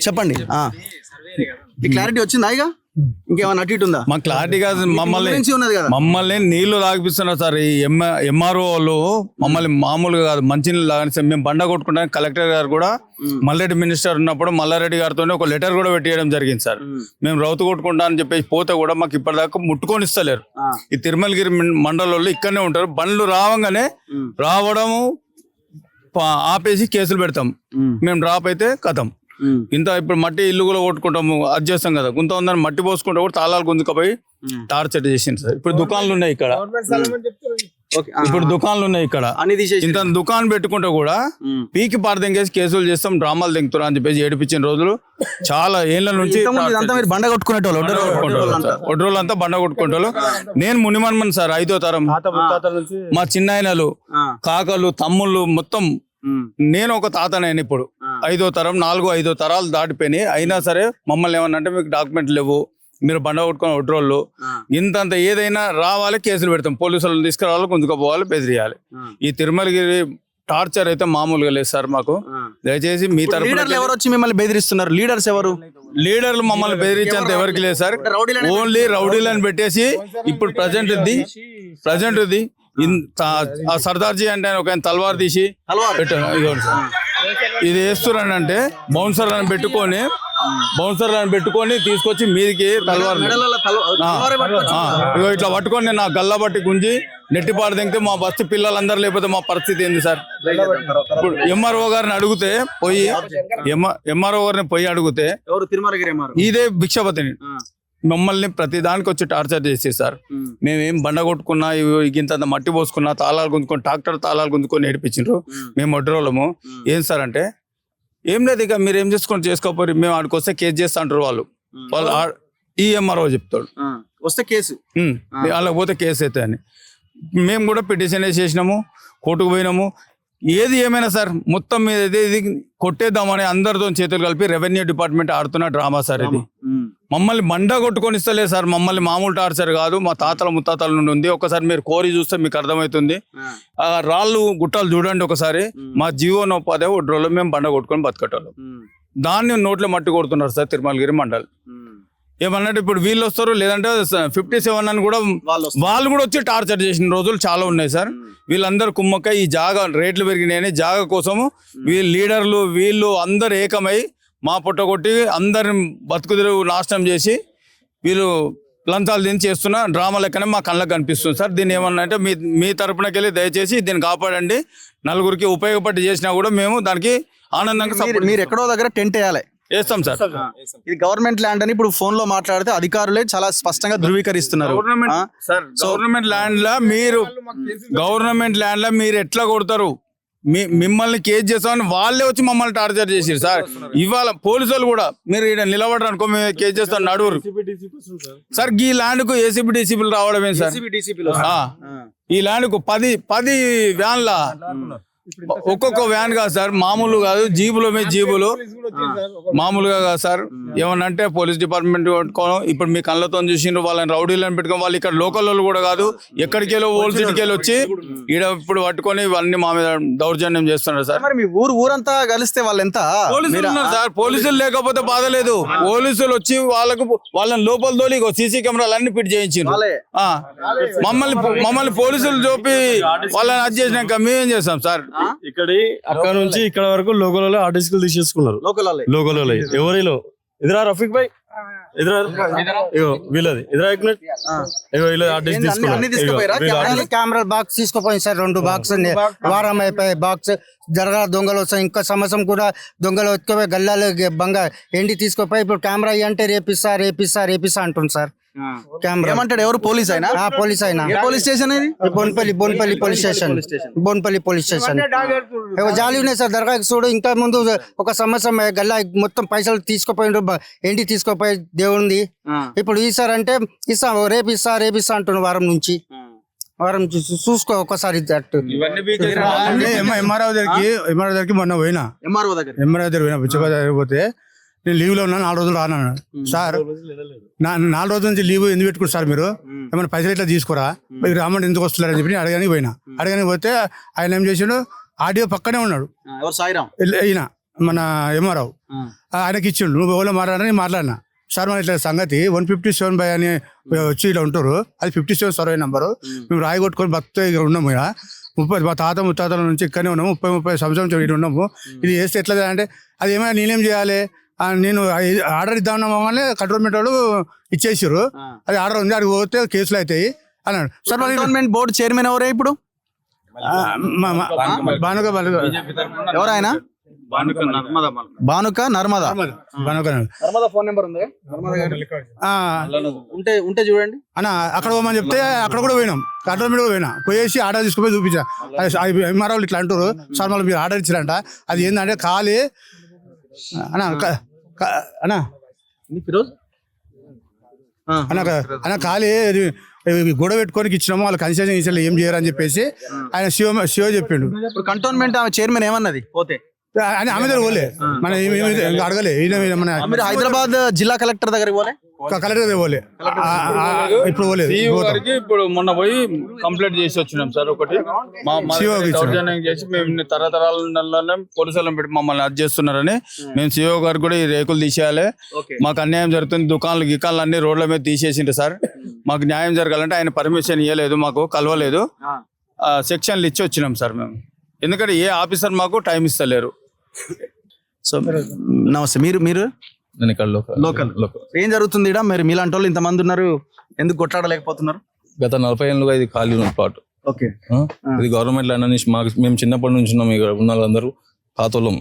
చెప్పండి. ఈ క్లారిటీ వచ్చిందా? ఇక ఇంకేమన్నా అటు ఇటు ఉందా? మా క్లారిటీ కాదు, ఉన్నది కదా. మమ్మల్ని నీళ్లు తాగిపిస్తున్నారు సార్. ఈ ఎంఆర్ఓ వాళ్ళు మమ్మల్ని మామూలుగా కాదు మంచినీళ్ళు తాగని. మేము బండ కొట్టుకుంటాం. కలెక్టర్ గారు కూడా మల్లారెడ్డి మినిస్టర్ ఉన్నప్పుడు మల్లారెడ్డి గారితో ఒక లెటర్ కూడా పెట్టేయడం జరిగింది సార్. మేము రౌతు కొట్టుకుంటా అని చెప్పేసి పోతే కూడా మాకు ఇప్పటిదాకా ముట్టుకొని ఇస్తలేరు. ఈ తిరుమలగిరి మండలంలో ఇక్కడనే ఉంటారు. బండ్లు రావడము ఆపేసి కేసులు పెడతాం. మేము డ్రాప్ అయితే కథం. ఇంత ఇప్పుడు మట్టి ఇల్లు కూడా కొట్టుకుంటాము, అది చేస్తాం కదా. గుంత ఉందని మట్టి పోసుకుంటే కూడా తాళాలు గుంజుకపోయి టార్చర్ చేసింది సార్. ఇప్పుడు దుకాణాలు ఉన్నాయి ఇక్కడ, ఇక్కడ ఇంత దుకాణం పెట్టుకుంటే కూడా పీకి పారదెంగేసి కేసులు చేస్తాం, డ్రామాలు దింగుతారు అని చెప్పేసి ఏడిపించిన రోజులు చాలా ఏళ్ల నుంచి. బండ ఒడ్రోళ్ళంతా బండ కొట్టుకుంటారు. నేను మునిమన్మన్ సార్, 5వ తరం. మా చిన్నాయనలు, కాకలు, తమ్ముళ్ళు మొత్తం నేను ఒక తాతనైనా ఇప్పుడు 5వ తరం, 4, 5 తరాలు దాటిపోయినాయి. అయినా సరే మమ్మల్ని ఏమన్నా అంటే మీకు డాక్యుమెంట్ లేవు, మీరు బండ కొట్టుకొని ఒడ్రోళ్ళు ఇంతంత ఏదైనా రావాలి, కేసులు పెడతాం. పోలీసులను తీసుకురావాలి, గుంజుకోపోవాలి, బెదిరియాలి. ఈ తిరుమలగిరి టార్చర్ అయితే మామూలుగా లేదు సార్ మాకు. దయచేసి మీ తరఫున ఎవరు వచ్చి మిమ్మల్ని బెదిరిస్తున్నారు? లీడర్స్ ఎవరు? లీడర్లు మమ్మల్ని బెదిరించేంత ఎవరికి లేదు సార్. ఓన్లీ రౌడీలను పెట్టేసి ఇప్పుడు ప్రజెంట్ ఇది ఆ సర్దార్జీ అంటే ఒక తల్వార్ తీసి పెట్టాను. ఇది వేస్తున్నారంటే బౌన్సర్లను పెట్టుకొని తీసుకొచ్చి మీదికి తల్వార్ ఇట్లా పట్టుకొని నా గల్లా బట్టి గుంజి నెట్టిపాడు దింగితే మా బస్సు పిల్లలందరూ లేకపోతే మా పరిస్థితి ఏంది సార్? ఇప్పుడు ఎంఆర్ఓ గారిని అడిగితే అడిగితే ఇదే భిక్షపతిని మమ్మల్ని ప్రతి దానికి వచ్చి టార్చర్ చేసి సార్. మేమేం బండ కొట్టుకున్నా, ఇంత మట్టి పోసుకున్నా, తాళాలు గుంజుకొని ట్రాక్టర్ తాళాలు గుంజుకొని నేర్పించారు. మేము ఒడ్రోళ్ళము. ఏం సార్ అంటే ఏం లేదు, ఇక మీరు ఏం చేసుకోపోయి మేము ఆడికి వస్తే కేసు చేస్తా అంటారు వాళ్ళు. ఈ ఎంఆర్ఓ చెప్తాడు వస్తే కేసు, వాళ్ళకి పోతే కేసు అవుతాయి అని. మేము కూడా పిటిషన్ వేసేసినాము, కోర్టుకు పోయినాము. ఏది ఏమైనా సార్ మొత్తం మీద ఇది కొట్టేద్దామని అందరితో చేతులు కలిపి రెవెన్యూ డిపార్ట్మెంట్ ఆడుతున్న డ్రామా సార్ ఇది. మమ్మల్ని బండ కొట్టుకొని ఇస్తలేదు సార్. మమ్మల్ని మామూలు టార్చర్ కాదు, మా తాతల ముత్తాతల నుండి ఉంది. ఒకసారి మీరు కోరి చూస్తే మీకు అర్థమవుతుంది. ఆ రాళ్ళు గుట్టాలు చూడండి ఒకసారి. మా జీవనోపాధి ఒడ్రోళ్ళు మేము బండ కొట్టుకొని బతకటోళ్ళు. దాన్ని నోట్లో మట్టి కొడుతున్నారు సార్ తిరుమలగిరి మండల్. ఏమన్నట్టు ఇప్పుడు వీళ్ళు వస్తారు, లేదంటే 57 అని కూడా వాళ్ళు కూడా వచ్చి టార్చర్ చేసిన రోజులు చాలా ఉన్నాయి సార్. వీళ్ళందరూ కుమ్మక్క ఈ జాగా రేట్లు పెరిగినాయని జాగా కోసము లీడర్లు వీళ్ళు అందరు ఏకమై మా పుట్ట కొట్టి అందరిని బతుకుదిరు నాశనం చేసి వీళ్ళు లంచాలు దీన్ని చేస్తున్న డ్రామా లెక్కనే మా కళ్ళకు కనిపిస్తుంది సార్. దీన్ని ఏమన్నా అంటే మీ తరపునకి వెళ్ళి దయచేసి దీన్ని కాపాడండి. నలుగురికి ఉపయోగపడి చేసినా కూడా మేము దానికి ఆనందంగా. మీరు ఎక్కడో దగ్గర టెంట్ వేయాలి, వేస్తాం సార్. ఇది గవర్నమెంట్ ల్యాండ్ అని ఇప్పుడు ఫోన్ లో మాట్లాడితే అధికారులే చాలా స్పష్టంగా ధృవీకరిస్తున్నారు. గవర్నమెంట్ ల్యాండ్ లో మీరు ఎట్లా కొడతారు? మిమ్మల్ని కేసు చేస్తామని వాళ్ళే వచ్చి మమ్మల్ని టార్చర్ చేసారు సార్. ఇవాళ పోలీసులు కూడా మీరు ఇక్కడ నిలబడరు అనుకో, మేము కేసు చేస్తాం నడువురు సార్. ఈ ల్యాండ్ కు ఏసీబీ డీసీపీలు రావడమే సార్. ఈ ల్యాండ్ కు 10 వ్యాన్ల, ఒక్కొక్క వ్యాన్ కాదు సార్, మామూలు కాదు, జీబులు మామూలుగా కాదు సార్. ఏమన్నంటే పోలీస్ డిపార్ట్మెంట్ పెట్టుకోవడం. ఇప్పుడు మీ కళ్ళతో చూసిండ్రు, వాళ్ళని రౌడీలను పెట్టుకోవడం. వాళ్ళు ఇక్కడ లోకల్ వాళ్ళు కూడా కాదు, ఎక్కడికెళ్ళో ఓల్డ్ సిటీకి వచ్చి ఈడ ఇప్పుడు పట్టుకొని ఇవన్నీ మా మీద దౌర్జన్యం చేస్తున్నారు సార్. మీ ఊరంతా కలిస్తే వాళ్ళు ఎంత? పోలీసులు ఉన్నారు సార్. పోలీసులు లేకపోతే బాధ లేదు. పోలీసులు వచ్చి వాళ్ళని లోపల తోలి సీసీ కెమెరాలు అన్ని ఫిట్ చేయించారు. మమ్మల్ని పోలీసులు చూపి వాళ్ళని అది చేసినాక మేమేం చేస్తాం సార్? అక్కడ నుంచి ఇక్కడ వరకు లోకల్ ఆర్టిస్టులు తీసేసుకున్నారు. లోకల్ ఎవరిలో ఎదురా రఫీక్ భాయ్ వీళ్ళది కెమెరా బాక్స్ తీసుకుపోయింది సార్. 2 బాక్స్ వారం అయిపోయి బాక్స్ జరగా దొంగలు వస్తాయి. ఇంకా సంవత్సరం కూడా దొంగలు వచ్చుకోపోయి గల్లాలు బంగా ఎండి తీసుకుపోయి ఇప్పుడు కెమెరా అంటే రేపిస్తా అంటుంది సార్. కెమెరా ఏమంటాడు? ఎవరు? పోలీస్ అయినా? పోలీస్ అయినా. పోలీస్ స్టేషన్ ఇది బోన్పల్లి పోలీస్ స్టేషన్ జాలి ఉన్నాయి సార్. దర్గాకి చూడు, ఇంకా ముందు ఒక సంవత్సరం గల్లా మొత్తం పైసలు తీసుకుపోయిండ్రు, ఎండి తీసుకుపోయి దేవుంది. ఇప్పుడు ఈసారి అంటే రేపిస్తా అంటున్నారు. వారం నుంచి చూసుకో ఒకసారి. ఎంఆర్ఓ దగ్గరికి మొన్న పోయినా, ఎంఆర్ఓ దగ్గర పోతే నేను లీవ్ లో ఉన్నా, 4 రోజులు రాను సార్. 4 రోజుల నుంచి లీవ్ ఎందుకు పెట్టుకున్నారు సార్? మీరు ఏమైనా పైసలు ఇట్లా తీసుకోరా, మీరు రామంటే ఎందుకు వస్తున్నారని చెప్పి అడగడానికి పోయినా. అడగడానికి పోతే ఆయన ఏం చేసాడు, ఆడియో పక్కనే ఉన్నాడు. ఈయన మన ఎంఆర్ఓ ఆయనకి ఇచ్చిండు. నువ్వు ఎవరో మాట్లాడని మాట్లాడినా. సార్ మన ఇట్లా సంగతి 157 బై అని వచ్చి ఇలా ఉంటారు, అది 57 సర్వే నెంబరు, మేము రాయి కొట్టుకొని బతుకు ఇక్కడ ఉన్నాము. ఇక 30 మా తాత ముత్తాతల నుంచి ఇక్కడనే ఉన్నాము, 30 సంవత్సరం నుంచి ఇక్కడ ఉన్నాము. ఇది చేస్తే ఎట్లా అంటే అది ఏమైనా నేనేం చేయాలి, నేను ఆర్డర్ ఇద్దామన్నా కంట్రోల్మెంట్ వాళ్ళు ఇచ్చేసారు, అది ఆర్డర్ ఉంది, అడిగి పోతే కేసులు అవుతాయి అన్నాడు. సార్ గవర్నమెంట్ బోర్డు చైర్మన్ ఎవరే ఇప్పుడు? బానుక ఎవరైనా బానుక నర్మదా ఫోన్ నెంబర్ ఉంది ఉంటే చూడండి అన్న. అక్కడ పోమని చెప్తే అక్కడ కూడా పోయినాం, కంట్రోల్మెంట్ కూడా పోయేసి ఆర్డర్ తీసుకుపోయి చూపించా. ఎంఆర్ఓలు ఇట్లా అంటారు సార్, మళ్ళీ మీరు ఆర్డర్ ఇచ్చారంట, అది ఏంటంటే ఖాళీ అన్న అన్న అన్న ఖాళీ గొడవ పెట్టుకోనికి ఇచ్చినాము, వాళ్ళు కన్సెషన్ ఇచ్చారు, ఏం చేయరు అని చెప్పేసి ఆయన సిఓ చెప్పిండు. ఇప్పుడు కంటోన్మెంట్ చైర్మన్ ఏమన్నది పోతే అని ఆమె దగ్గర పోలే, మన అడగలే. మన మీరు హైదరాబాద్ జిల్లా కలెక్టర్ దగ్గర పోలే, కలెక్టర్ దగ్గర పోలే, ఇప్పుడు పోలేదు. ఇప్పుడు మొన్న పోయి కంప్లైంట్ చేసి వచ్చినాం సార్. ఒకటి దౌర్జన్యం చేసి మేము తరతరాల పోలీసులను పెట్టి మమ్మల్ని అది చేస్తున్నారని మేము సిఓ గారు కూడా ఈ రేకులు తీసేయాలి, మాకు అన్యాయం జరుగుతుంది, దుకాణాలు గికాన్లు అన్ని రోడ్ల మీద తీసేసిండు సార్, మాకు న్యాయం జరగాలంటే ఆయన పర్మిషన్ ఇవ్వలేదు, మాకు కలవలేదు, సెక్షన్లు ఇచ్చి వచ్చినాం సార్ మేము. ఎందుకంటే ఏ ఆఫీసర్ మాకు టైం ఇస్తలేరు. సో నమస్తే, మీరు నేను ఇక్కడ లోకల్ ఏం జరుగుతుంది ఇక్కడ? మరి మీలాంటి వాళ్ళు ఇంతమంది ఉన్నారు, ఎందుకు కొట్లాడలేకపోతున్నారు? గత 40 ఏళ్ళుగా ఇది ఖాళీ ఉన్న పాటు. ఓకే, ఇది గవర్నమెంట్ ల్యాండ్ అని మాకు మేము చిన్నప్పటి నుంచి ఉన్నాం, ఇక్కడ ఉన్న వాళ్ళందరూ పాతోళ్ళం.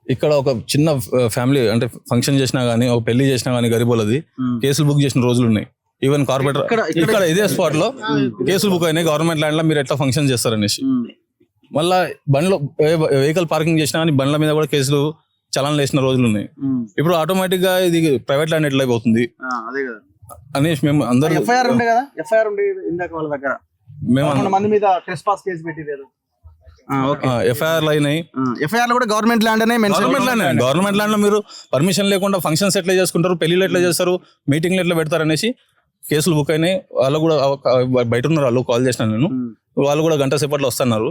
ఇక్కడ ఒక చిన్న ఫ్యామిలీ అంటే ఫంక్షన్ చేసినా గానీ, ఒక పెళ్లి చేసినా గానీ గరీబోలది కేసులు బుక్ చేసిన రోజులు ఉన్నాయి. ఈవెన్ కార్పొరేటర్ ఇక్కడ ఇదే స్పాట్ లో కేసులు బుక్ అయినాయి, గవర్నమెంట్ ల్యాండ్ లో మీరు ఎట్లా ఫంక్షన్ చేస్తారనేసి. మళ్ళా బండ్లో వెహికల్ పార్కింగ్ చేసినా కానీ బండ్ల మీద కూడా కేసులు చలాన్లు వేసిన రోజులు ఉన్నాయి. ఇప్పుడు ఆటోమేటిక్ గా ఇది ప్రైవేట్ ల్యాండ్ ఎట్లా అయిపోతుంది అనేసి మేము అందరూ ఎఫ్ఐఆర్లు అయినాయి. ఎఫ్ఐఆర్ కూడా గవర్నమెంట్ ల్యాండ్ అనే గవర్నమెంట్ ల్యాండ్ లో మీరు పర్మిషన్ లేకుండా ఫంక్షన్స్ ఎట్లా చేసుకుంటారు, పెళ్లిళ్ళు ఎట్లా చేస్తారు, మీటింగ్లు ఎట్లా పెడతారు అనేసి కేసులు బుక్ అయినాయి. వాళ్ళు కూడా బయట ఉన్నారు, వాళ్ళు కాల్ చేసిన నేను, వాళ్ళు కూడా గంట సేపట్లో వస్తున్నారు.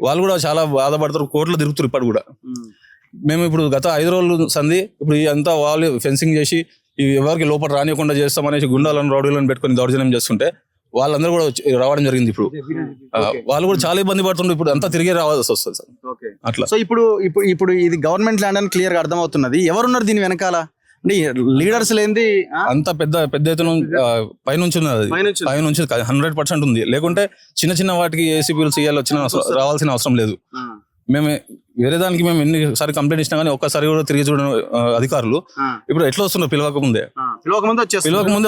వాళ్ళు కూడా చాలా బాధపడతారు, కోర్టులో తిరుగుతారు ఇప్పుడు కూడా. మేము ఇప్పుడు గత 5 రోజులు సంధి ఇప్పుడు అంతా వాళ్ళు ఫెన్సింగ్ చేసి ఎవరికి లోపల రానియకుండా చేస్తామనేసి గుండాలను రౌడీలను పెట్టుకుని దౌర్జన్యం చేస్తుంటే వాళ్ళందరూ కూడా రావడం జరిగింది. ఇప్పుడు వాళ్ళు కూడా చాలా ఇబ్బంది పడుతుండ్రు, ఇప్పుడు అంతా తిరిగి రావాల్సి వస్తుంది సార్ అట్లా. సో ఇప్పుడు ఇది గవర్నమెంట్ ల్యాండ్ అని క్లియర్ గా అర్థమవుతున్నది. ఎవరున్నారు దీని వెనకాల? లీడర్స్ లేనిది అంత పెద్ద ఎత్తున పైనుంచి ఉన్నది, పైనుంచి 100% ఉంది. లేకుంటే చిన్న వాటికి ఏసీపీలు సీఎల్ వచ్చిన రావాల్సిన అవసరం లేదు. మేము వేరే దానికి మేము ఎన్నిసారి కంప్లైంట్ ఇచ్చినా కానీ ఒక్కసారి కూడా తిరిగి చూడడం అధికారులు. ఇప్పుడు ఎట్లా వస్తున్నారు, పిలవక ముందే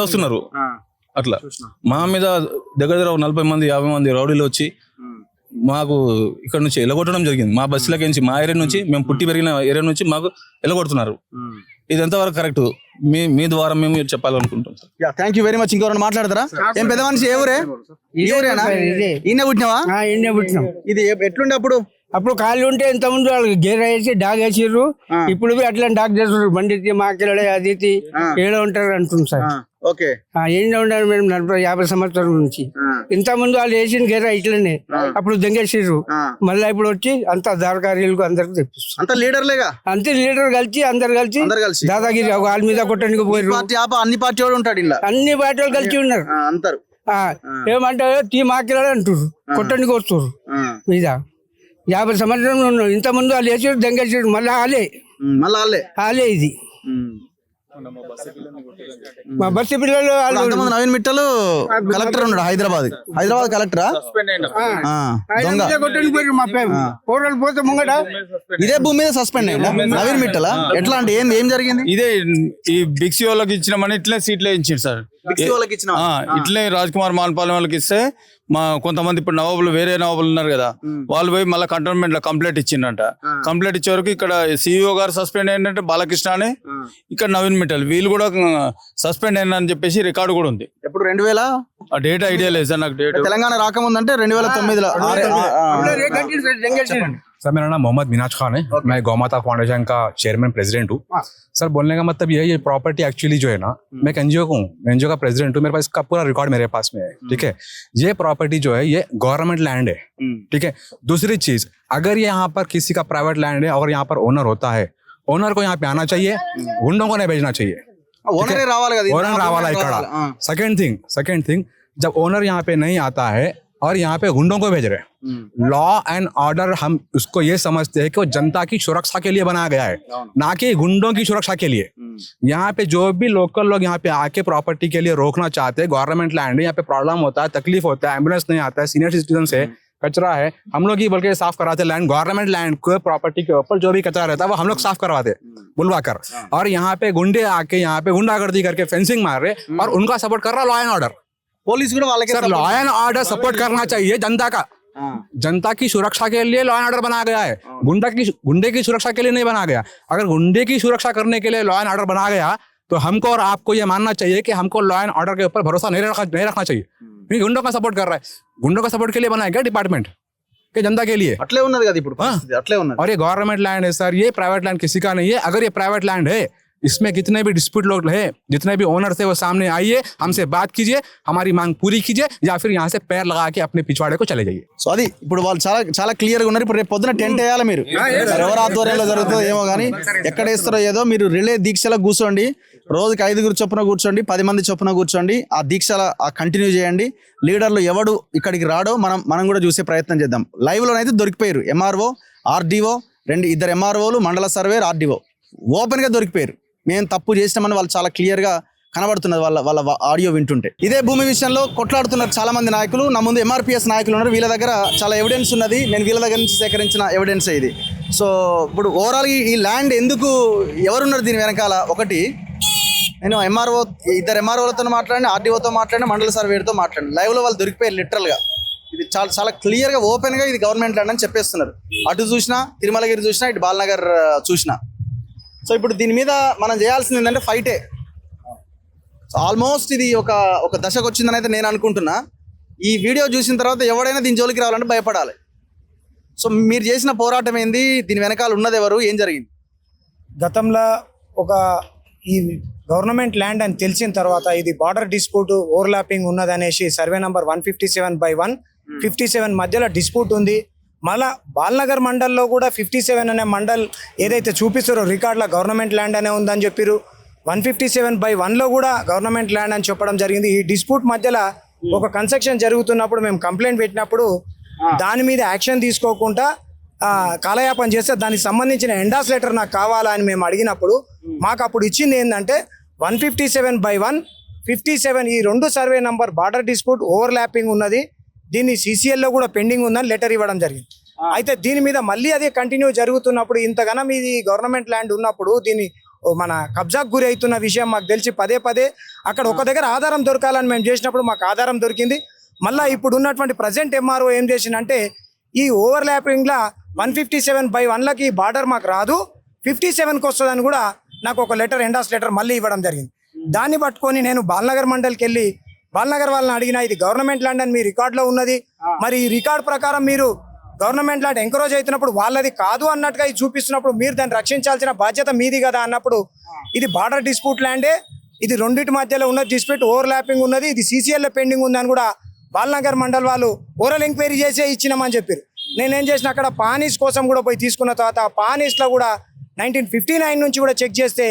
వస్తున్నారు అట్లా. మా మీద దగ్గర 40 మంది 50 మంది రౌడీలు వచ్చి మాకు ఇక్కడ నుంచి ఎలగొట్టడం జరిగింది. మా బస్సులకి నుంచి, మా ఏరియా నుంచి, మేము పుట్టి పెరిగిన ఏరియా నుంచి మాకు ఎలగొడుతున్నారు. ఇది ఎంతవరకు కరెక్ట్? మీ ద్వారా మేము చెప్పాలనుకుంటాం sir. Thank you very much. ఇంకెవరైనా మాట్లాడతారా? ఏం పెద్ద మనిషి, ఏ ఊరే? ఈయన పుట్టినావా? ఇది ఎట్లుండే అప్పుడు ఖాళీ ఉంటే ఇంత ముందు వాళ్ళు గేర్ వేసి డాగ్ వేసిర్రు, ఇప్పుడు అట్లా డాగ్ చేస్తున్నారు. బండి మాకెళ్ళ అది ఏడో ఉంటారు అంటుంది సార్. ఓకే, ఏంటో ఉండాలి మేడం 40-50 సంవత్సరాల నుంచి. ఇంత ముందు వాళ్ళు వేసిన గేర ఇట్లనే అప్పుడు దెంగేసిర్రు, మళ్ళీ ఇప్పుడు వచ్చి అంత దారకారీలకు అందరికి తెప్పిస్తారు. అంత లీడర్లేగా, అంతే లీడర్ కలిసి అందరు కలిసి దాదాగిరి వాళ్ళ మీద కొట్టడానికి పోయారు. అన్ని పార్టీ వాడు ఉంటాడు ఇలా, అన్ని పార్టీ వాళ్ళు కలిసి ఉన్నారు. అంటారు ఏమంటారు టీ మాకెళ్ళాడు అంటారు, కొట్టడానికి వస్తారు మీద. 50 సంవత్సరం ఉన్నాం. ఇంత ముందు వాళ్ళు వేసారు దెంగేసారు, మళ్ళీ ఆలే ఇది. మా బస్సు పిల్లలు నవీన్ మిట్టలు కలెక్టర్ ఉన్నాడు, హైదరాబాద్ కలెక్టరా? పోతే ముంగట ఇదే భూమి మీద సస్పెండ్ అయ్యిందా నవీన్ మిట్టల? ఎట్లా అంటే ఏం జరిగింది? ఇదే ఈ బిక్సీ వాళ్ళకి ఇచ్చినామని ఇట్లే సీట్లు ఇచ్చింది సార్. ఇట్లే రాజ్ కుమార్ మాన్పాలెం వాళ్ళకి ఇస్తే మా కొంతమంది ఇప్పుడు నవాబులు, వేరే నవాబులు ఉన్నారు కదా, వాళ్ళు పోయి మళ్ళీ కంటోన్మెంట్ లో కంప్లైంట్ ఇచ్చిండంట. కంప్లైంట్ ఇచ్చే వరకు ఇక్కడ సిఇఓ గారు సస్పెండ్ అయ్యిందంటే బాలకృష్ణ అని, ఇక్కడ నవీన్ మిట్టల్ వీళ్ళు కూడా సస్పెండ్ అయిన చెప్పేసి రికార్డు కూడా ఉంది. ఎప్పుడు 2000 డేట్ ఐడియా లేదు సార్ నాకు. డేట్ తెలంగాణ రాకముందంటే 2009లో. सर मेरा नाम मोहम्मद मिनाज खान है, मैं गौमाता फाउंडेशन का चेयरमैन प्रेसिडेंट हूँ। सर बोलने का मतलब ये प्रॉपर्टी एक्चुअली जो है ना, मैं एक एनजीओ हूँ, एनजीओ का प्रेसिडेंट हूँ, मेरे पास इसका पूरा रिकॉर्ड मेरे पास में है, ठीक है। ये प्रॉपर्टी प्रॉपर्टी जो है ये गवर्नमेंट लैंड है, ठीक है। दूसरी चीज, अगर यहाँ पर किसी का प्राइवेट लैंड है और यहाँ पर ओनर होता है, ओनर को यहाँ पे आना चाहिए, गुंडों को नहीं भेजना चाहिए। ఓనరే రావాలి కదా, ओनर रावाला इकड़ा। सेकंड थिंग, जब ओनर यहाँ पे नहीं आता है और यहाँ पे गुंडों को भेज रहे हैं, लॉ एंड ऑर्डर हम उसको ये समझते हैं कि वो जनता की सुरक्षा के लिए बनाया गया है, ना कि गुंडों की सुरक्षा के लिए। यहाँ पे जो भी लोकल लोग यहाँ पे आके प्रॉपर्टी के लिए रोकना चाहते हैं, गवर्नमेंट लैंड है, यहाँ पे प्रॉब्लम होता है, तकलीफ होता है, एम्बुलेंस नहीं आता है, सीनियर सिटीजन है, कचरा है, हम लोग ही बल्कि साफ कराते लैंड, गवर्नमेंट लैंड को प्रॉपर्टी के ऊपर जो भी कचरा रहता है वो हम लोग साफ करवाते बुलवा कर। और यहाँ पे गुंडे आके यहाँ पे गुंडागर्दी करके फेंसिंग मार रहे और उनका सपोर्ट कर रहा लॉ एंड ऑर्डर। పోలీసు కూడా వాళ్ళకే sir law and order support करना चाहिए जनता का, जनता की सुरक्षा के लिए लॉ एंड ऑर्डर बनाया गया है, गुंडे की सुरक्षा के लिए नहीं बनाया गया। अगर गुंडे की सुरक्षा करने के लिए लॉ एंड ऑर्डर बनाया गया तो हमको और आपको ये मानना चाहिए कि हमको लॉ एंड ऑर्डर के ऊपर भरोसा नहीं रखना चाहिए। नहीं, गुंडों का सपोर्ट कर रहा है, गुंडों का सपोर्ट के लिए बनाया गया डिपार्टमेंट के जनता के लिए। అట్లే ఉన్నది కదా ఇప్పుడు పరిస్థితి, అట్లే ఉన్నది। और ये गवर्नमेंट लैंड है सर, ये प्राइवेट लैंड किसी का नहीं है। अगर ये प्राइवेट लैंड है, इसमें कितने भी डिस्प्यूट लोग रहे, जितने भी ओनर थे वो सामने आइए, हमसे बात कीजिए, हमारी मांग पूरी कीजिए, या फिर यहाँ से पैर लगा के अपने पिछवाड़े को चले जाइए। సో అది ఇప్పుడు వాళ్ళు చాలా చాలా క్లియర్ గా ఉన్నారు। ఇప్పుడు రేపు పొద్దున టెంట్ వేయాలి మీరు, మరి ఎవరు ఆధ్వర్యంలో జరుగుతుందో ఏమో కానీ ఎక్కడ వేస్తారో ఏదో, మీరు రిలే దీక్షలో కూర్చోండి, రోజుకి 5 చొప్పున కూర్చోండి, 10 మంది చొప్పున కూర్చోండి, ఆ దీక్షల కంటిన్యూ చేయండి। లీడర్లు ఎవడు ఇక్కడికి రాడో మనం కూడా చూసే ప్రయత్నం చేద్దాం। లైవ్ లోనైతే దొరికిపోయారు ఎంఆర్ఓ, ఆర్డీఓ, ఇద్దరు ఎంఆర్ఓలు, మండల సర్వేర్, ఆర్డీఓ ఓపెన్ గా దొరికిపోయారు। మేము తప్పు చేసినామని వాళ్ళు చాలా క్లియర్ గా కనబడుతున్నది వాళ్ళ ఆడియో వింటుంటే। ఇదే భూమి విషయంలో కొట్లాడుతున్నారు చాలా మంది నాయకులు। నా ముందు ఎంఆర్పిఎస్ నాయకులు ఉన్నారు, వీళ్ళ దగ్గర చాలా ఎవిడెన్స్ ఉన్నది, నేను వీళ్ళ దగ్గర నుంచి సేకరించిన ఎవిడెన్స్ ఇది। సో ఇప్పుడు ఓవరాల్ ఈ ల్యాండ్ ఎందుకు, ఎవరున్నారు దీని వెనకాల, ఒకటి నేను ఇద్దరు ఎంఆర్ఓలతో మాట్లాడిన, ఆర్డీఓతో మాట్లాడిన, మండల సర్వేతో మాట్లాడిన, లైవ్ లో వాళ్ళు దొరికిపోయారు లిటరల్ గా। ఇది చాలా చాలా క్లియర్ గా ఓపెన్ గా ఇది గవర్నమెంట్ ల్యాండ్ అని చెప్పేస్తున్నారు। అటు చూసినా, తిరుమలగిరి చూసినా, ఇటు బాలనగర్ చూసినా। సో ఇప్పుడు దీని మీద మనం చేయాల్సింది ఏంటంటే ఫైటే। ఆల్మోస్ట్ ఇది ఒక దశకు వచ్చిందని అయితే నేను అనుకుంటున్నా। ఈ వీడియో చూసిన తర్వాత ఎవడైనా దీని జోలికి రావాలంటే భయపడాలి। సో మీరు చేసిన పోరాటం ఏంది, దీని వెనకాల ఉన్నది ఎవరు, ఏం జరిగింది? గతంలో ఒక ఈ గవర్నమెంట్ ల్యాండ్ అని తెలిసిన తర్వాత ఇది బార్డర్ డిస్ప్యూట్ ఓవర్లాపింగ్ ఉన్నదనేసి సర్వే నంబర్ 157/1 57 మధ్యలో డిస్ప్యూట్ ఉంది। మళ్ళా బాల్నగర్ మండల్లో కూడా 57 అనే మండల్ ఏదైతే చూపిస్తారో రికార్డులో గవర్నమెంట్ ల్యాండ్ అనే ఉందని చెప్పారు। 157/1లో కూడా గవర్నమెంట్ ల్యాండ్ అని చెప్పడం జరిగింది। ఈ డిస్ప్యూట్ మధ్యలో ఒక కన్స్ట్రక్షన్ జరుగుతున్నప్పుడు మేము కంప్లైంట్ పెట్టినప్పుడు దాని మీద యాక్షన్ తీసుకోకుండా కాలయాపన చేస్తే దానికి సంబంధించిన ఎండాస్ లెటర్ నాకు కావాలా అని మేము అడిగినప్పుడు మాకు అప్పుడు ఇచ్చింది ఏంటంటే 157/1 57 ఈ 2 survey number border dispute overlapping ఉన్నది, దీన్ని CCLలో కూడా పెండింగ్ ఉందని లెటర్ ఇవ్వడం జరిగింది। అయితే దీని మీద మళ్ళీ అది కంటిన్యూ జరుగుతున్నప్పుడు, ఇంతగానం ఇది గవర్నమెంట్ ల్యాండ్ ఉన్నప్పుడు దీన్ని మన కబ్జాకు గురి అవుతున్న విషయం మాకు తెలిసి పదే అక్కడ ఒక దగ్గర ఆధారం దొరకాలని మేము చేసినప్పుడు మాకు ఆధారం దొరికింది। మళ్ళీ ఇప్పుడు ఉన్నటువంటి ప్రజెంట్ ఎంఆర్ఓ ఏం చేసిందంటే ఈ ఓవర్లాపింగ్లో 157/1లకి బార్డర్ మాకు రాదు, 57కి వస్తుందని కూడా నాకు ఒక లెటర్, ఎండాస్ లెటర్ మళ్ళీ ఇవ్వడం జరిగింది। దాన్ని పట్టుకొని నేను బాల్నగర్ మండల్కి వెళ్ళి బాల్నగర్ వాళ్ళని అడిగినా, ఇది గవర్నమెంట్ ల్యాండ్ అని మీ రికార్డులో ఉన్నది, మరి ఈ రికార్డ్ ప్రకారం మీరు గవర్నమెంట్ ల్యాండ్ ఎంకరేజ్ అవుతున్నప్పుడు వాళ్ళది కాదు అన్నట్టుగా ఇది చూపిస్తున్నప్పుడు మీరు దాన్ని రక్షించాల్సిన బాధ్యత మీది కదా అన్నప్పుడు, ఇది బార్డర్ డిస్ప్యూట్ ల్యాండే, ఇది రెండింటి మధ్యలో ఉన్న డిస్ప్యూట్ ఓవర్లాపింగ్ ఉన్నది, ఇది CCLలో పెండింగ్ ఉందని కూడా బాల్నగర్ మండల్ వాళ్ళు ఓరల్ ఎంక్వైరీ చేసే ఇచ్చినామని చెప్పారు। నేనేం చేసిన అక్కడ పానీస్ కోసం కూడా పోయి తీసుకున్న తర్వాత ఆ పానీస్లో కూడా 1959 నుంచి కూడా చెక్ చేస్తే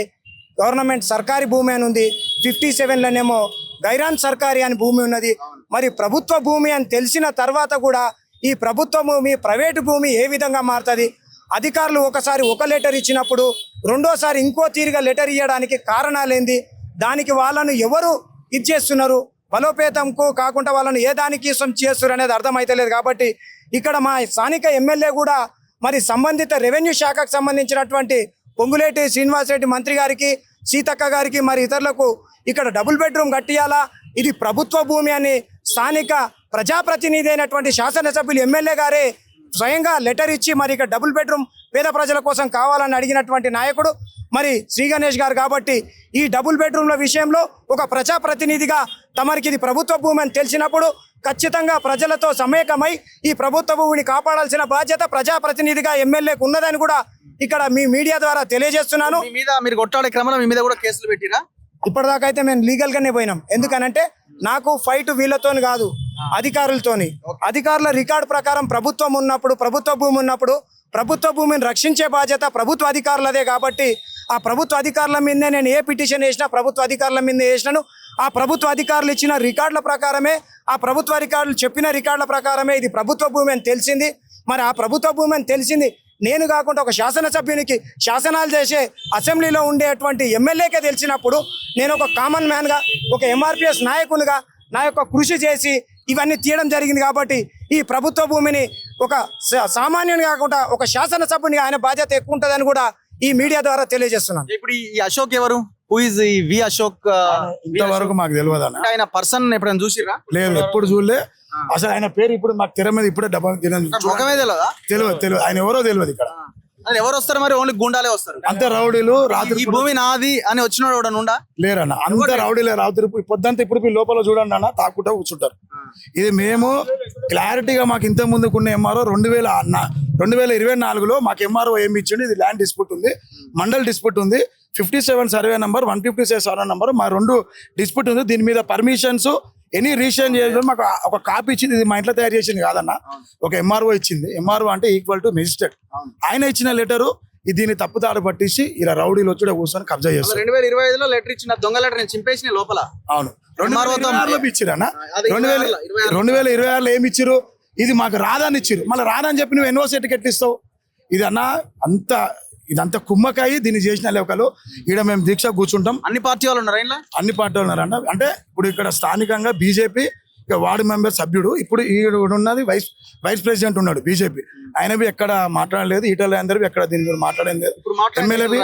గవర్నమెంట్ సర్కారీ భూమి అని ఉంది, 57లోనేమో గైరాన్ సర్కారీ అని భూమి ఉన్నది। మరి ప్రభుత్వ భూమి అని తెలిసిన తర్వాత కూడా ఈ ప్రభుత్వ భూమి ప్రైవేటు భూమి ఏ విధంగా మారుతుంది? అధికారులు ఒకసారి ఒక లెటర్ ఇచ్చినప్పుడు రెండోసారి ఇంకో తీరుగా లెటర్ ఇవ్వడానికి కారణాలేంది? దానికి వాళ్ళను ఎవరు ఇది చేస్తున్నారు? బలోపేతంకు కాకుండా వాళ్ళను ఏ దానికి చేస్తున్నారు అనేది అర్థమైతలేదు। కాబట్టి ఇక్కడ మా స్థానిక ఎమ్మెల్యే కూడా మరి సంబంధిత రెవెన్యూ శాఖకు సంబంధించినటువంటి పొంగులేటి శ్రీనివాసరెడ్డి మంత్రి గారికి, సీతక్క గారికి, మరి ఇతరులకు ఇక్కడ డబుల్ బెడ్రూమ్ కట్టియాలా, ఇది ప్రభుత్వ భూమి అని స్థానిక ప్రజాప్రతినిధి అయినటువంటి శాసనసభ్యులు ఎమ్మెల్యే గారే స్వయంగా లెటర్ ఇచ్చి మరి ఇక్కడ డబుల్ బెడ్రూమ్ పేద ప్రజల కోసం కావాలని అడిగినటువంటి నాయకుడు మరి శ్రీ గణేష్ గారు। కాబట్టి ఈ డబుల్ బెడ్రూమ్ల విషయంలో ఒక ప్రజాప్రతినిధిగా తమరికి ఇది ప్రభుత్వ భూమి అని తెలిసినప్పుడు ఖచ్చితంగా ప్రజలతో సమేకమై ఈ ప్రభుత్వ భూమిని కాపాడాల్సిన బాధ్యత ప్రజాప్రతినిధిగా ఎమ్మెల్యేకు ఉన్నదని కూడా ఇక్కడ మీ మీడియా ద్వారా తెలియజేస్తున్నాను। మీ మీద మీరు కొట్టాడే క్రమంలో మీ మీద కూడా కేసులు పెట్టిరా? ఇప్పటిదాకా అయితే మేము లీగల్గానే పోయినాం, ఎందుకనంటే నాకు ఫైట్ వీళ్ళతో కాదు, అధికారులతోని. అధికారుల రికార్డు ప్రకారం ప్రభుత్వం ఉన్నప్పుడు, ప్రభుత్వ భూమి ఉన్నప్పుడు ప్రభుత్వ భూమిని రక్షించే బాధ్యత ప్రభుత్వ అధికారులదే. కాబట్టి ఆ ప్రభుత్వ అధికారుల మీదే నేను ఏ పిటిషన్ వేసినా ప్రభుత్వ అధికారుల మీద వేసినాను. ఆ ప్రభుత్వ అధికారులు ఇచ్చిన రికార్డుల ప్రకారమే, ఆ ప్రభుత్వ అధికారులు చెప్పిన రికార్డుల ప్రకారమే ఇది ప్రభుత్వ భూమి అని తెలిసింది. మరి ఆ ప్రభుత్వ భూమి అని తెలిసింది నేను కాకుండా ఒక శాసనసభ్యునికి, శాసనాలు చేసే అసెంబ్లీలో ఉండేటువంటి ఎమ్మెల్యేకే తెలిసినప్పుడు నేను ఒక కామన్ మ్యాన్గా, ఒక ఎంఆర్పిఎస్ నాయకునిగా నా యొక్క కృషి చేసి ఇవన్నీ తీయడం జరిగింది. కాబట్టి ఈ ప్రభుత్వ భూమిని ఒక సామాన్యుని కాకుండా ఒక శాసనసభ్యుని ఆయన బాధ్యత ఎక్కువ ఉంటుందని కూడా ఈ మీడియా ద్వారా తెలియజేస్తున్నాను. ఇప్పుడు ఈ అశోక్ ఎవరు? హూ ఇస్ ఈ వి అశోక్? ఇంతవరకు మాకు తెలియదు అన్న. ఆయన పర్సన్ ఎప్పుడైనా చూసిరా? లేదు, ఎప్పుడు చూడలే. అసలు ఆయన పేరు ఇప్పుడు మాకు తెర మీద ఇప్పుడే ముఖమే తెలియదా? తెలియదు ఆయన ఎవరో తెలియదు. ఇక్కడ అది ఎవరు వస్తారు మరి? ఓన్లీ గుండాలే వస్తారు. అంత రౌడీలు రాత్రి ఈ భూమి నాది అని వచ్చినాడు ఎవడన్నా ఉండా? లేరన్న, అంత రౌడీలే. రాత్రి పొద్దంతా ఇప్పుడు లోపల చూడండి అన్న, తాకుంటా కూర్చుంటారు. ఇది మేము క్లారిటీగా మాకు ఇంత ముందుకున్న ఎంఆర్ఓ 2024లో మాకు ఎంఆర్ఓ ఏమి ఇచ్చిండు, ఇది ల్యాండ్ డిస్ప్యూట్ ఉంది, మండల్ డిస్ప్యూట్ ఉంది, 57 సర్వే నంబర్, 157 సర్వే నంబర్, మా 2 డిస్ప్యూట్ ఉంది. దీని మీద పర్మిషన్స్ ఎనీ రిజిస్ట్రేషన్ చేయడం మాకు ఒక కాపీ ఇచ్చింది. ఇది మా ఇంట్లో తయారు చేసింది కాదన్న, ఒక ఎంఆర్ఓ ఇచ్చింది. ఎంఆర్ఓ అంటే ఈక్వల్ టు మెజిస్ట్రేట్. ఆయన ఇచ్చిన లెటరు దీన్ని తప్పుదారు పట్టించి ఇలా రౌడీలు వచ్చి కూర్చొని కబ్జా చేస్తారు. 2025లో లెటర్ ఇచ్చిన దొంగ లెటర్ నేను చింపేసిన లోపల. అవును, 2026లో ఇచ్చిరన్న. 2026లో ఏమి ఇచ్చిరు? ఇది మాకు రాదని ఇచ్చిరు. మళ్ళీ రాదని చెప్పి నువ్వు ఎన్ఓ సర్టిఫికెట్ ఇస్తావు? ఇది అన్న ఇదంతా కుమ్మకాయి. దీన్ని చేసిన లేవకలు ఈడ మేము దీక్ష కూర్చుంటాం. అన్ని పార్టీ వాళ్ళు ఉన్నారు ఇలా? అన్ని పార్టీ వాళ్ళు ఉన్నారన్న. అంటే ఇప్పుడు ఇక్కడ స్థానికంగా బీజేపీ వార్డు మెంబర్ సభ్యుడు, ఇప్పుడు ఉన్నది వైస్ ప్రెసిడెంట్ ఉన్నాడు బీజేపీ. ఆయనవి ఎక్కడ మాట్లాడలేదు, ఈటల అందరివి ఎక్కడ దీని గురించి మాట్లాడలేదు. ఎమ్మెల్యే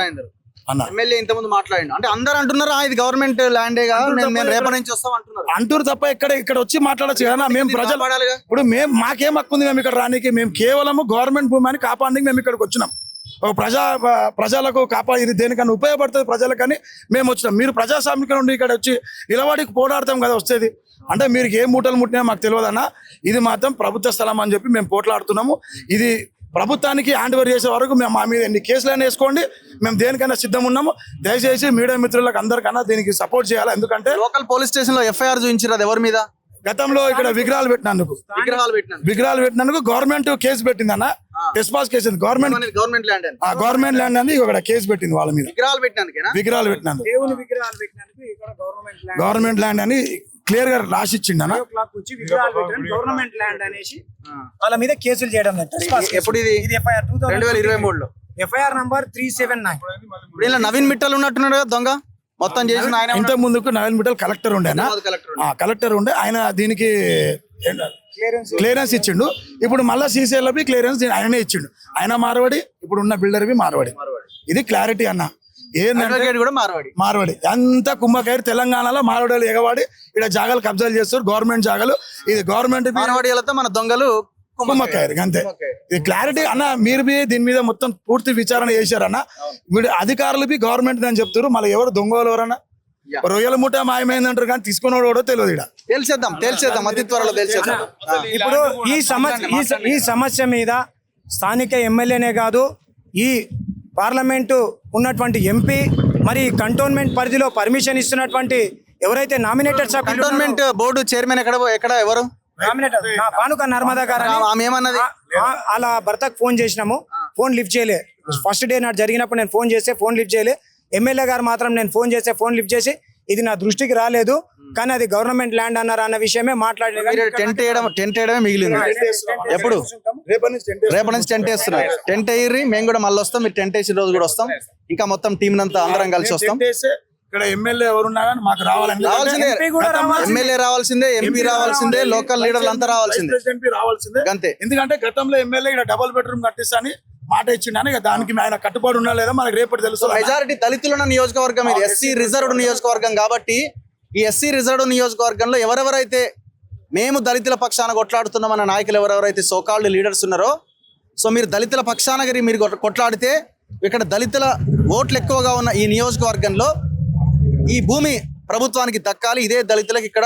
అన్న, ఎమ్మెల్యే ఇంతకుముందు మాట్లాడిండు అంటే అందరు అంటున్నారు ఇది గవర్నమెంట్ ల్యాండే కాదు, మేము రేపటి నుంచి వస్తాం అంటున్నారు. అంటూరు తప్ప ఇక్కడ వచ్చి మాట్లాడచ్చు కదా. మేము ప్రజలు ఇప్పుడు మాకేం హక్కు ఉంది మేము ఇక్కడ రానికి? మేము కేవలం గవర్నమెంట్ భూమి అని కాపాడడానికి మేము ఇక్కడికి వచ్చినాం. ఒక ప్రజలకు ఇది దేనికన్నా ఉపయోగపడుతుంది ప్రజలకని మేము వచ్చినాం. మీరు ప్రజాస్వామిక నుండి ఇక్కడ వచ్చి నిలబడికి పోరాడతాం కదా వచ్చేది. అంటే మీరు ఏ మూటలు ముట్టినా మాకు తెలియదన్న. ఇది మాత్రం ప్రభుత్వ స్థలం అని చెప్పి మేము పోట్లాడుతున్నాము. ఇది ప్రభుత్వానికి హ్యాండ్ ఓవర్ చేసే వరకు మేము మా మీద ఎన్ని కేసులైనా వేసుకోండి, మేము దేనికైనా సిద్ధం ఉన్నాము. దయచేసి మీడియా మిత్రులకు అందరికన్నా దీనికి సపోర్ట్ చేయాలి. ఎందుకంటే లోకల్ పోలీస్ స్టేషన్ లో ఎఫ్ఐఆర్ చూపించారు, అది ఎవరి మీద? గతంలో ఇక్కడ విగ్రహాలు పెట్టినందుకు గవర్నమెంట్ కేసు పెట్టింది అన్న. టెస్పాస్ కేసు గవర్నమెంట్ ల్యాండ్ అని ఇక్కడ కేసు పెట్టింది వాళ్ళ మీద. విగ్రహాలు పెట్టినందుకు గవర్నమెంట్ ల్యాండ్ అని క్లియర్ గా రాసి ఇచ్చిండు అన్న. గవర్నమెంట్ ల్యాండ్ అనేసి వాళ్ళ మీద కేసులు చేయడం. ఎప్పుడు ఇది? 2023లో ఎఫ్ఐఆర్ నంబర్ 379. నవీన్ మిట్టల్ ఉన్నట్టున్నాడు కదా దొంగ మొత్తం చేసిన ఆయన. ఇంత ముందుకు నవీన్ మిట్టల్ కలెక్టర్ ఉండే కలెక్టర్ ఉండే ఆయన దీనికి క్లియరెన్స్ ఇచ్చిండు. ఇప్పుడు మళ్ళీ సీసీఎల్బి క్లియరెన్స్ ఆయననే ఇచ్చిండు. ఆయన మార్వాడి, ఇప్పుడు ఉన్న బిల్డర్ బి మార్వాడి. ఇది క్లారిటీ అన్న. ఏంటంటే మార్వాడి అంతా కుంభకైరు. తెలంగాణలో మార్వాడీలు ఎగవాడి ఇక్కడ జాగాలు కబ్జాలు చేస్తారు, గవర్నమెంట్ జాగాలు. ఇది గవర్నమెంట్ మార్వాడీలతో మన దొంగలు కుంభకైరు అంతే. ఇది క్లారిటీ అన్న. మీరు బి దీని మీద మొత్తం పూర్తి విచారణ చేశారన్న. వీడు అధికారులు బి గవర్నమెంట్ అని చెప్తారు. మళ్ళీ ఎవరు దొంగలు ఎవరన్నా? రొయ్యల మూట మాయమైందంటారు కానీ తీసుకున్నాడు కూడా తెలియదు. ఇక్కడ తేల్చేద్దాం అతి త్వరలో తేల్చేద్దాం. ఇప్పుడు ఈ సమస్య మీద స్థానిక ఎమ్మెల్యేనే కాదు, ఈ పార్లమెంటు ఉన్నటువంటి ఎంపీ, మరి కంటోన్మెంట్ పరిధిలో పర్మిషన్ ఇస్తున్నటువంటి ఎవరైతే నామినేటెడ్ కంటోన్మెంట్ బోర్డు చైర్మన్ ఎక్కడ ఎవరు? పానుక నర్మదా గారు. అలా భర్తకు ఫోన్ చేసినాము, ఫోన్ లిఫ్ట్ చేయలే. ఫస్ట్ డే నాడు జరిగినప్పుడు నేను ఫోన్ చేస్తే ఫోన్ లిఫ్ట్ చేయలే. ఎమ్మెల్యే గారు మాత్రం నేను ఫోన్ చేస్తే ఫోన్ లిఫ్ట్ చేసి ఇది నా దృష్టికి రాలేదు, కానీ అది గవర్నమెంట్ ల్యాండ్ అన్నారు అన్న విషయమే మాట్లాడలేదు. టెంట్ వేయడమే మిగిలింది. ఎప్పుడు? రేపటి నుంచి టెంట్ వేస్తున్నారు. టెంట్ వేయర్రి, మేము కూడా మళ్ళీ వస్తాం. మీరు టెంట్ వేసిన రోజు కూడా వస్తాం. ఇంకా మొత్తం టీం అంతా అందరం కలిసి వస్తాం. ఇక్కడ ఎమ్మెల్యే ఎవరున్నా కానీ మాకు రావాలంటే ఎమ్మెల్యే రావాల్సిందే, ఎంపీ రావాల్సిందే, లోకల్ లీడర్లు అంతా రావాల్సిందే, అంతే. ఎందుకంటే గతంలో ఎమ్మెల్యే ఇక్కడ డబుల్ బెడ్రూమ్ కట్టిస్తాని మాట ఇచ్చిండని దానికి ఆయన కట్టుబడి ఉన్నా లేదా మనకి రేపటి తెలుసు. మెజారిటీ దళితులున్న నియోజకవర్గం ఇది, ఎస్సీ రిజర్వ్డ్ నియోజకవర్గం. కాబట్టి ఈ ఎస్సీ రిజర్వ్డ్ నియోజకవర్గంలో ఎవరెవరైతే మేము దళితుల పక్షాన కొట్లాడుతున్నామన్న నాయకులు ఎవరెవరైతే సోకాల్డ్ లీడర్స్ ఉన్నారో, సో మీరు దళితుల పక్షాన మీరు కొట్లాడితే ఇక్కడ దళితుల ఓట్లు ఎక్కువగా ఉన్న ఈ నియోజకవర్గంలో ఈ భూమి ప్రభుత్వానికి దక్కాలి. ఇదే దళితులకు ఇక్కడ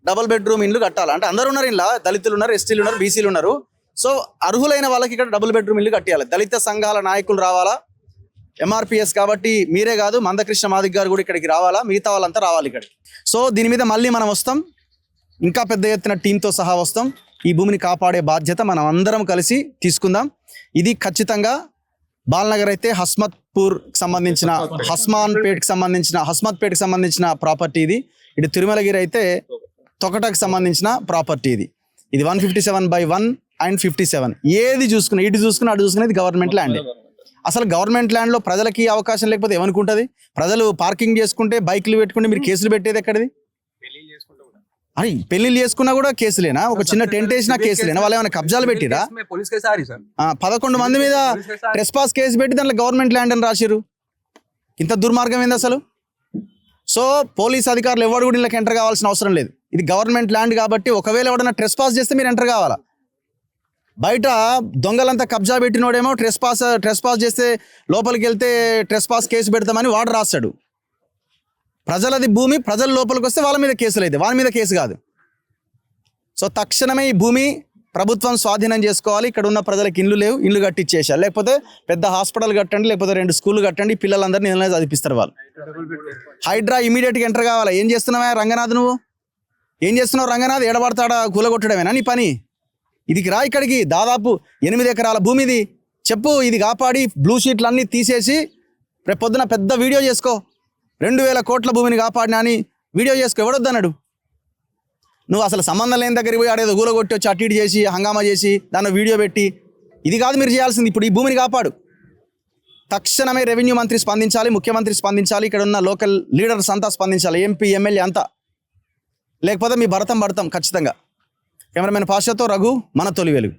డబుల్ బెడ్రూమ్ ఇండ్లు కట్టాలి. అంటే అందరూ ఉన్నారు, ఇలా దళితులు ఉన్నారు, ఎస్టీలు ఉన్నారు, బీసీలు ఉన్నారు. సో అర్హులైన వాళ్ళకి ఇక్కడ డబుల్ బెడ్రూమ్ ఇల్లు కట్టాలి. దళిత సంఘాల నాయకులు రావాలా, ఎంఆర్పిఎస్ కాబట్టి మీరే కాదు, మందకృష్ణ మాదిక్ గారు కూడా ఇక్కడికి రావాలా, మిగతా వాళ్ళంతా రావాలి ఇక్కడ. సో దీని మీద మళ్ళీ మనం వస్తాం. ఇంకా పెద్ద ఎత్తున టీంతో సహా వస్తాం. ఈ భూమిని కాపాడే బాధ్యత మనం అందరం కలిసి తీసుకుందాం. ఇది ఖచ్చితంగా బాల్నగర్ అయితే హస్మత్పేట్కి సంబంధించిన ప్రాపర్టీ ఇది. ఇటు తిరుమలగిరి అయితే తొకటకు సంబంధించిన ప్రాపర్టీ ఇది. ఇది 157/1 and 57. ఏది చూసుకున్నా, ఇటు చూసుకున్నా అటు చూసుకున్నా ఇది గవర్నమెంట్ ల్యాండ్. అసలు గవర్నమెంట్ ల్యాండ్లో ప్రజలకి అవకాశం లేకపోతే ఏమనుకుంటుంది? ప్రజలు పార్కింగ్ చేసుకుంటే, బైక్లు పెట్టుకుంటే మీరు కేసులు పెట్టేది ఎక్కడిది? అరే పెళ్లిళ్ళు చేసుకున్నా కూడా కేసులేనా? ఒక చిన్న టెంట్ వేసినా కేసులేనా? వాళ్ళు ఏమైనా కబ్జాలు పెట్టిరా? 11 మంది మీద ట్రెస్పాస్ కేసు పెట్టి దాంట్లో గవర్నమెంట్ ల్యాండ్ అని రాసిరు. ఇంత దుర్మార్గం ఏంది అసలు? సో పోలీస్ అధికారులు ఎవరు కూడా ఇళ్ళకి ఎంటర్ కావాల్సిన అవసరం లేదు. ఇది గవర్నమెంట్ ల్యాండ్ కాబట్టి ఒకవేళ ఎవడన్నా ట్రెస్పాస్ చేస్తే మీరు ఎంటర్ కావాలా. బయట దొంగలంతా కబ్జా పెట్టినోడేమో ట్రెస్పాస్ చేస్తే లోపలికి వెళ్తే ట్రెస్పాస్ కేసు పెడతామని వాడు రాస్తాడు. ప్రజలది భూమి, ప్రజల లోపలికి వస్తే వాళ్ళ మీద కేసులు అయితే, వాళ్ళ మీద కేసు కాదు. సో తక్షణమే ఈ భూమి ప్రభుత్వం స్వాధీనం చేసుకోవాలి. ఇక్కడ ఉన్న ప్రజలకు ఇల్లు లేవు, ఇల్లు కట్టించేసారు. లేకపోతే పెద్ద హాస్పిటల్ కట్టండి, లేకపోతే 2 స్కూళ్ళు కట్టండి, పిల్లలందరినీ ఇళ్ళనే చదివిస్తారు వాళ్ళు. హైడ్రా ఇమీడియట్గా ఎంటర్ కావాలా. ఏం చేస్తున్నావా రంగనాథ్? నువ్వు ఏం చేస్తున్నావు రంగనాథ్? ఎడబడతాడా కూలగొట్టడమేనా నీ పని? ఇదికి రా, ఇక్కడికి దాదాపు 8 ఎకరాల భూమి ఇది. చెప్పు, ఇది కాపాడి బ్లూ షీట్లు అన్నీ తీసేసి రేపు పొద్దున పెద్ద వీడియో చేసుకో. 2000 కోట్ల భూమిని కాపాడినా అని వీడియో చేసుకో. ఎవడొద్దన్నాడు? నువ్వు అసలు సంబంధం లేని దగ్గరికి పోయి ఆడేదో కూలగొట్టి వచ్చి అటు ఇటు చేసి హంగామా చేసి దాన్ని వీడియో పెట్టి, ఇది కాదు మీరు చేయాల్సింది. ఇప్పుడు ఈ భూమిని కాపాడు. తక్షణమే రెవెన్యూ మంత్రి స్పందించాలి, ముఖ్యమంత్రి స్పందించాలి, ఇక్కడ ఉన్న లోకల్ లీడర్స్ అంతా స్పందించాలి, ఎంపీ ఎమ్మెల్యే అంతా. లేకపోతే మీ భరతం పడతాం ఖచ్చితంగా. కెమెరామెన్ పాషాతో రఘు, మన తొలి వెలుగు.